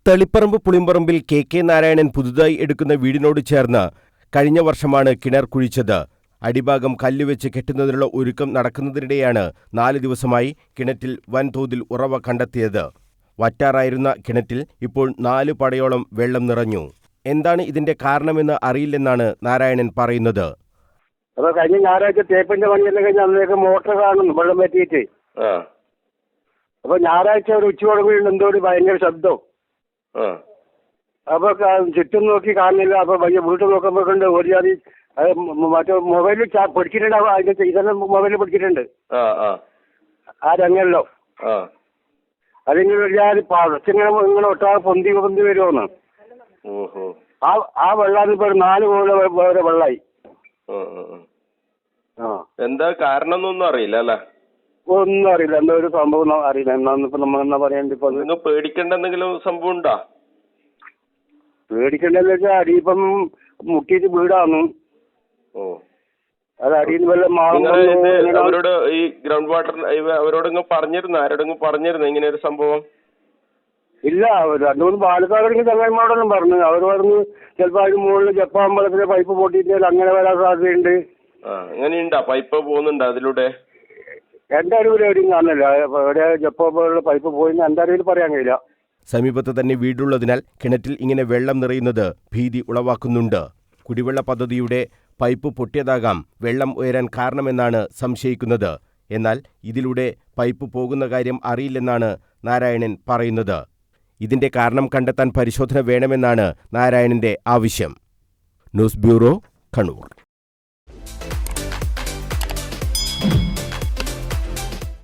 Taliparamba പുളിമ്പറമ്പിൽ K Narayanan പുതുതായി എടുക്കുന്ന വീടിനോട് ചേർന്ന് കഴിഞ്ഞ വർഷമാണ് കിണർ കുഴിച്ചത്. അടിഭാഗം കല്ലുവെച്ച് കെട്ടുന്നതിനുള്ള ഒരുക്കം നടക്കുന്നതിനിടെയാണ് 4 ദിവസമായി കിണറ്റിൽ വൻതോതിൽ ഉറവ കണ്ടെത്തിയത്. വറ്റാറായിരുന്ന കിണറ്റിൽ ഇപ്പോൾ 4 പടയോളം വെള്ളം നിറഞ്ഞു. എന്താണ് ഇതിന്റെ കാരണമെന്ന് അറിയില്ലെന്നാണ് നാരായണൻ പറയുന്നത്. അപ്പൊ കഴിഞ്ഞ ഞായറാഴ്ച തേപ്പിന്റെ പണിയെല്ലാം കഴിഞ്ഞ് അന്നേക്ക് മോട്ടർ കാണുന്നു വെള്ളം പറ്റിയിട്ട്. അപ്പൊ ഞായറാഴ്ച ഒരു ഉച്ചയോടുകൂടി എന്തോ ഒരു ഭയങ്കര ശബ്ദം. അപ്പൊ ചുറ്റും നോക്കി കാണുന്നില്ല. അപ്പൊ വീട്ടിൽ നോക്കുമ്പോണ്ട് ഒരു ജാതി മറ്റേ മൊബൈലിൽ പിടിച്ചിട്ടുണ്ടാവും. അതിന്റെ ഇതെല്ലാം മൊബൈലിൽ പിടിച്ചിട്ടുണ്ട് ആ രംഗല്ലോ. അതിങ്ങനെ ഒരു ജാതി പഴച്ചിങ്ങനെ ഇങ്ങനെ ഒട്ടാ പൊന്തി വരുമെന്ന്. ആ വെള്ളം ഇപ്പൊ 4 കോല വേറെ വെള്ളമായി. എന്താ കാരണം എന്നൊന്നും അറിയില്ല അല്ലേ? ഒന്നും അറിയില്ല. എന്താ ഒരു സംഭവം അറിയില്ല. എന്നാന്നിപ്പോ നമ്മളെന്നാ പറയാൻ പേടിക്കേണ്ട എന്തെങ്കിലും സംഭവം ഉണ്ടോ? പേടിക്കണ്ടെന്ന് വെച്ചാൽ അടിയിപ്പം മുട്ടിയിട്ട് വീടാണ്. അത് അടിയിൽ അവരോട് ഈ ഗ്രൗണ്ട് വാട്ടർ അവരോടൊന്നും പറഞ്ഞിരുന്നു? ആരോടെങ്കിലും പറഞ്ഞിരുന്നു ഇങ്ങനെ ഒരു സംഭവം? ഇല്ല, 2-3 പാലക്കാട് ചങ്ങന്മാരോടൊന്നും പറഞ്ഞു. അവർ പറഞ്ഞു ചിലപ്പോ അതിന് മുകളിൽ ജപ്പാമ്പലത്തിലെ പൈപ്പ് പൊട്ടിയിട്ട് അങ്ങനെ വരാൻ സാധ്യതയുണ്ട്. അങ്ങനെയുണ്ടാ? പൈപ്പ് പോകുന്നുണ്ടോ അതിലൂടെ? എന്റെ അറിവിൽ എവിടെയും കാണില്ല. എവിടെ ജപ്പാമ്പലുള്ള പൈപ്പ് പോയി എന്റെ അറിവിൽ പറയാൻ കഴിയില്ല. സമീപത്ത് തന്നെ വീടുള്ളതിനാൽ കിണറ്റിൽ ഇങ്ങനെ വെള്ളം നിറയുന്നത് ഭീതി ഉളവാക്കുന്നുണ്ട്. കുടിവെള്ള പദ്ധതിയുടെ പൈപ്പ് പൊട്ടിയതാകാം വെള്ളം ഉയരാൻ കാരണമെന്നാണ് സംശയിക്കുന്നത്. എന്നാൽ ഇതിലൂടെ പൈപ്പ് പോകുന്ന കാര്യം അറിയില്ലെന്നാണ് നാരായണൻ പറയുന്നത്. ഇതിന്റെ കാരണം കണ്ടെത്താൻ പരിശോധന വേണമെന്നാണ് നാരായണന്റെ ആവശ്യം. News bureau, Kannur.